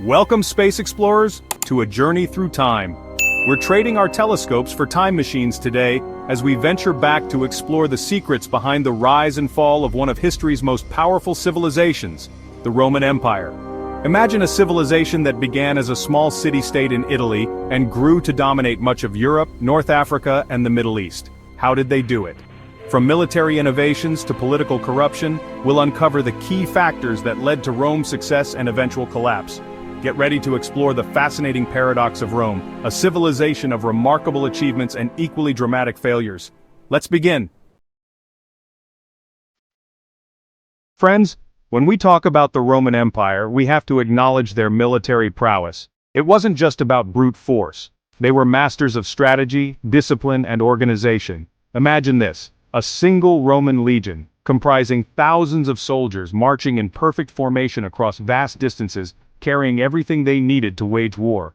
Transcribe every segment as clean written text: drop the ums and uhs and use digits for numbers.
Welcome, space explorers, to a journey through time. We're trading our telescopes for time machines today as we venture back to explore the secrets behind the rise and fall of one of history's most powerful civilizations, the Roman Empire. Imagine a civilization that began as a small city-state in Italy and grew to dominate much of Europe, North Africa, and the Middle East. How did they do it? From military innovations to political corruption, we'll uncover the key factors that led to Rome's success and eventual collapse. Get ready to explore the fascinating paradox of Rome, a civilization of remarkable achievements and equally dramatic failures. Let's begin. Friends, when we talk about the Roman Empire, we have to acknowledge their military prowess. It wasn't just about brute force. They were masters of strategy, discipline, and organization. Imagine this, a single Roman legion, comprising thousands of soldiers marching in perfect formation across vast distances, carrying everything they needed to wage war.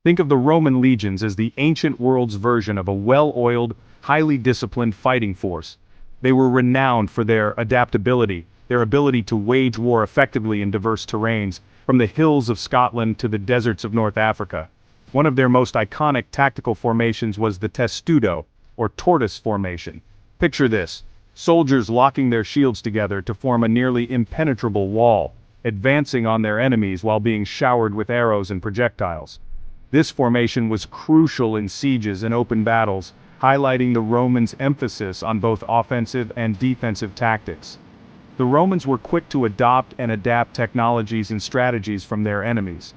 Think of the Roman legions as the ancient world's version of a well-oiled, highly disciplined fighting force. They were renowned for their adaptability, their ability to wage war effectively in diverse terrains, from the hills of Scotland to the deserts of North Africa. One of their most iconic tactical formations was the testudo, or tortoise formation. Picture this, soldiers locking their shields together to form a nearly impenetrable wall, advancing on their enemies while being showered with arrows and projectiles. This formation was crucial in sieges and open battles, highlighting the Romans' emphasis on both offensive and defensive tactics. The Romans were quick to adopt and adapt technologies and strategies from their enemies.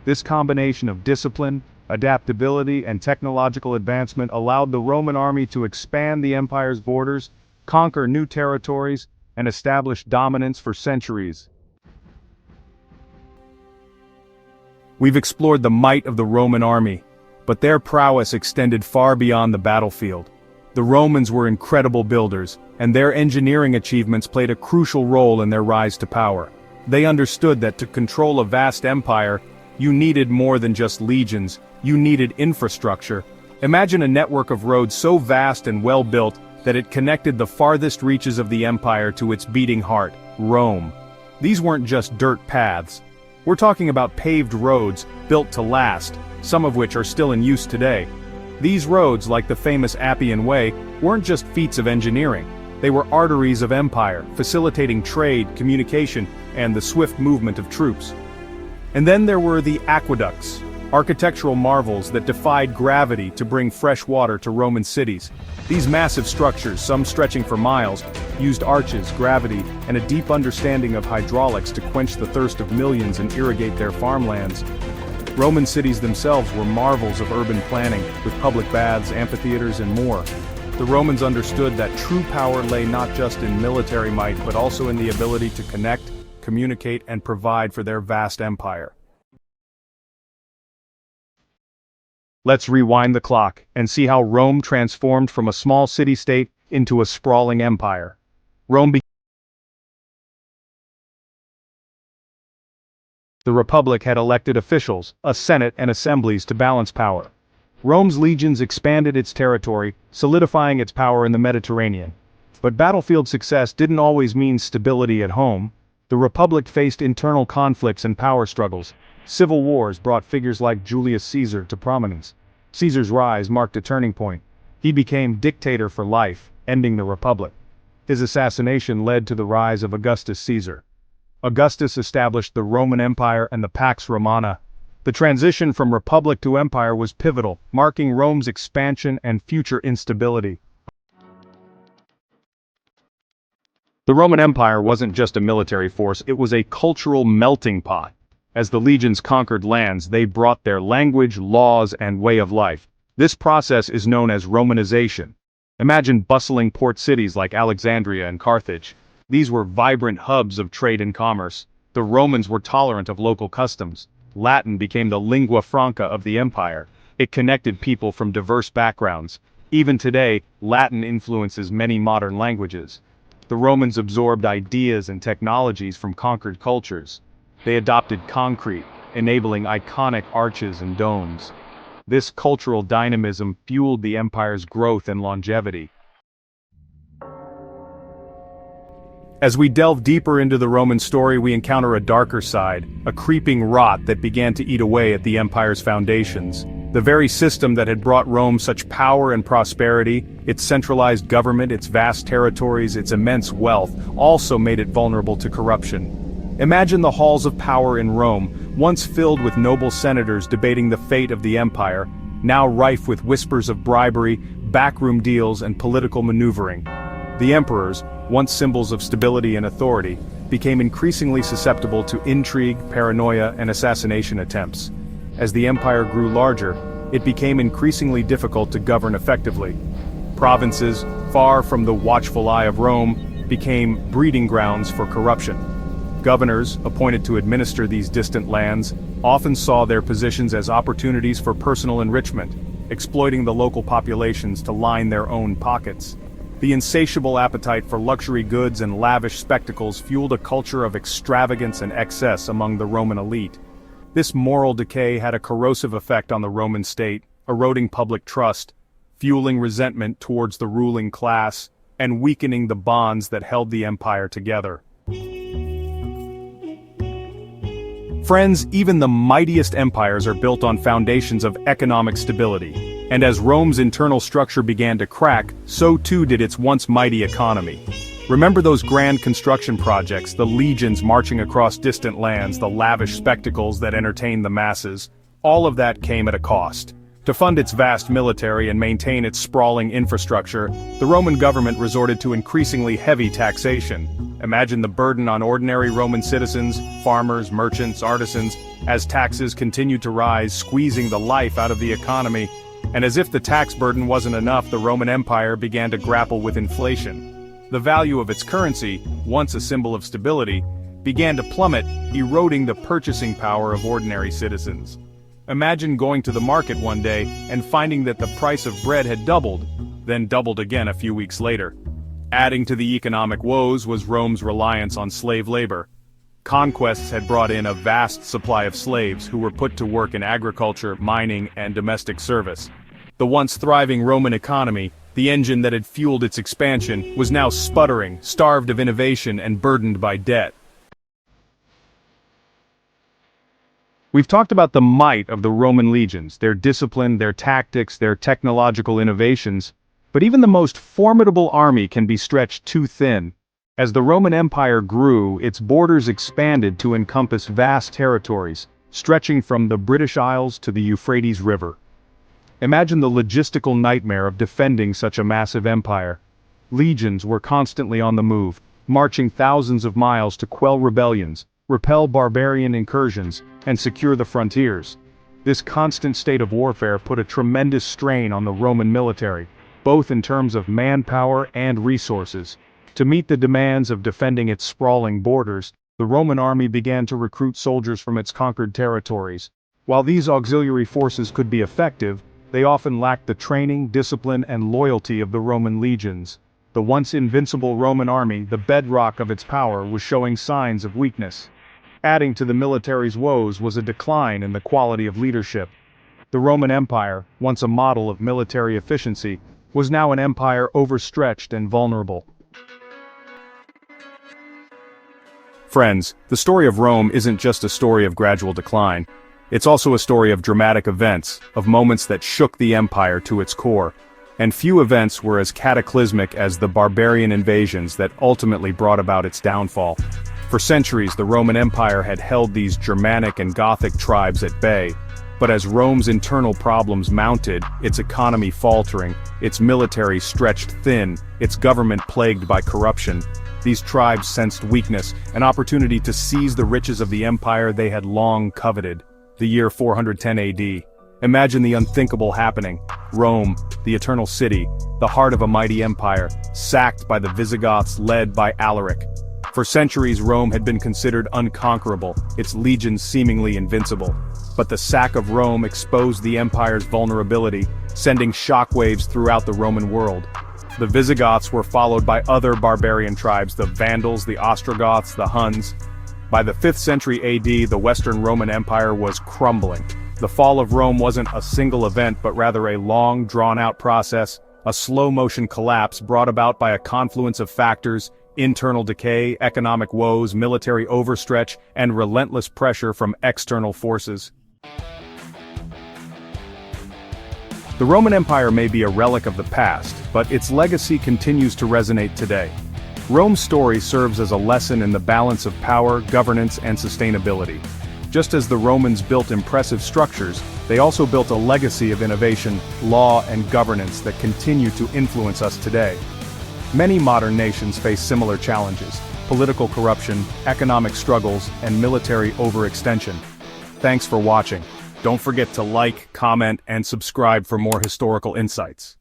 This combination of discipline, adaptability, and technological advancement allowed the Roman army to expand the empire's borders, conquer new territories, and establish dominance for centuries. We've explored the might of the Roman army, but their prowess extended far beyond the battlefield. The Romans were incredible builders, and their engineering achievements played a crucial role in their rise to power. They understood that to control a vast empire, you needed more than just legions, you needed infrastructure. Imagine a network of roads so vast and well-built that it connected the farthest reaches of the empire to its beating heart, Rome. These weren't just dirt paths. We're talking about paved roads built to last, some of which are still in use today. These roads, like the famous Appian Way, weren't just feats of engineering. They were arteries of empire, facilitating trade, communication, and the swift movement of troops. And then there were the aqueducts, architectural marvels that defied gravity to bring fresh water to Roman cities. These massive structures, some stretching for miles, used arches, gravity, and a deep understanding of hydraulics to quench the thirst of millions and irrigate their farmlands. Roman cities themselves were marvels of urban planning, with public baths, amphitheaters, and more. The Romans understood that true power lay not just in military might but also in the ability to connect, communicate, and provide for their vast empire. Let's rewind the clock and see how Rome transformed from a small city-state into a sprawling empire. The Republic had elected officials, a senate and assemblies to balance power. Rome's legions expanded its territory, solidifying its power in the Mediterranean. But battlefield success didn't always mean stability at home. The Republic faced internal conflicts and power struggles. Civil wars brought figures like Julius Caesar to prominence. Caesar's rise marked a turning point. He became dictator for life, ending the Republic. His assassination led to the rise of Augustus Caesar. Augustus established the Roman Empire and the Pax Romana. The transition from republic to empire was pivotal, marking Rome's expansion and future instability. The Roman Empire wasn't just a military force, it was a cultural melting pot. As the legions conquered lands, they brought their language, laws, and way of life. This process is known as Romanization. Imagine bustling port cities like Alexandria and Carthage. These were vibrant hubs of trade and commerce. The Romans were tolerant of local customs. Latin became the lingua franca of the empire. It connected people from diverse backgrounds. Even today, Latin influences many modern languages. The Romans absorbed ideas and technologies from conquered cultures. They adopted concrete, enabling iconic arches and domes. This cultural dynamism fueled the empire's growth and longevity. As we delve deeper into the Roman story, we encounter a darker side, a creeping rot that began to eat away at the empire's foundations. The very system that had brought Rome such power and prosperity, its centralized government, its vast territories, its immense wealth, also made it vulnerable to corruption. Imagine the halls of power in Rome, once filled with noble senators debating the fate of the empire, now rife with whispers of bribery, backroom deals, and political maneuvering. The emperors, once symbols of stability and authority, became increasingly susceptible to intrigue, paranoia, and assassination attempts. As the empire grew larger, it became increasingly difficult to govern effectively. Provinces, far from the watchful eye of Rome, became breeding grounds for corruption. Governors, appointed to administer these distant lands, often saw their positions as opportunities for personal enrichment, exploiting the local populations to line their own pockets. The insatiable appetite for luxury goods and lavish spectacles fueled a culture of extravagance and excess among the Roman elite. This moral decay had a corrosive effect on the Roman state, eroding public trust, fueling resentment towards the ruling class, and weakening the bonds that held the empire together. Friends, even the mightiest empires are built on foundations of economic stability. And as Rome's internal structure began to crack, so too did its once mighty economy. Remember those grand construction projects, the legions marching across distant lands, the lavish spectacles that entertained the masses? All of that came at a cost. To fund its vast military and maintain its sprawling infrastructure, the Roman government resorted to increasingly heavy taxation. Imagine the burden on ordinary Roman citizens, farmers, merchants, artisans, as taxes continued to rise, squeezing the life out of the economy. And as if the tax burden wasn't enough, the Roman Empire began to grapple with inflation. The value of its currency, once a symbol of stability, began to plummet, eroding the purchasing power of ordinary citizens. Imagine going to the market one day and finding that the price of bread had doubled, then doubled again a few weeks later. Adding to the economic woes was Rome's reliance on slave labor. Conquests had brought in a vast supply of slaves who were put to work in agriculture, mining, and domestic service. The once thriving Roman economy, the engine that had fueled its expansion, was now sputtering, starved of innovation and burdened by debt. We've talked about the might of the Roman legions, their discipline, their tactics, their technological innovations, but even the most formidable army can be stretched too thin. As the Roman Empire grew, its borders expanded to encompass vast territories, stretching from the British Isles to the Euphrates River. Imagine the logistical nightmare of defending such a massive empire. Legions were constantly on the move, marching thousands of miles to quell rebellions, repel barbarian incursions, and secure the frontiers. This constant state of warfare put a tremendous strain on the Roman military, both in terms of manpower and resources. To meet the demands of defending its sprawling borders, the Roman army began to recruit soldiers from its conquered territories. While these auxiliary forces could be effective, they often lacked the training, discipline, and loyalty of the Roman legions. The once invincible Roman army, the bedrock of its power, was showing signs of weakness. Adding to the military's woes was a decline in the quality of leadership. The Roman Empire, once a model of military efficiency, was now an empire overstretched and vulnerable. Friends, the story of Rome isn't just a story of gradual decline. It's also a story of dramatic events, of moments that shook the empire to its core. And few events were as cataclysmic as the barbarian invasions that ultimately brought about its downfall. For centuries, the Roman Empire had held these Germanic and Gothic tribes at bay. But as Rome's internal problems mounted, its economy faltering, its military stretched thin, its government plagued by corruption, these tribes sensed weakness, an opportunity to seize the riches of the empire they had long coveted. The year 410 AD. Imagine the unthinkable happening. Rome, the eternal city, the heart of a mighty empire, sacked by the Visigoths led by Alaric. For centuries Rome had been considered unconquerable, its legions seemingly invincible. But the sack of Rome exposed the empire's vulnerability, sending shockwaves throughout the Roman world. The Visigoths were followed by other barbarian tribes, the Vandals, the Ostrogoths, the Huns. By the 5th century AD, the Western Roman Empire was crumbling. The fall of Rome wasn't a single event but rather a long, drawn-out process, a slow-motion collapse brought about by a confluence of factors, internal decay, economic woes, military overstretch, and relentless pressure from external forces. The Roman Empire may be a relic of the past, but its legacy continues to resonate today. Rome's story serves as a lesson in the balance of power, governance, and sustainability. Just as the Romans built impressive structures, they also built a legacy of innovation, law, and governance that continue to influence us today. Many modern nations face similar challenges: political corruption, economic struggles, and military overextension. Thanks for watching. Don't forget to like, comment, and subscribe for more historical insights.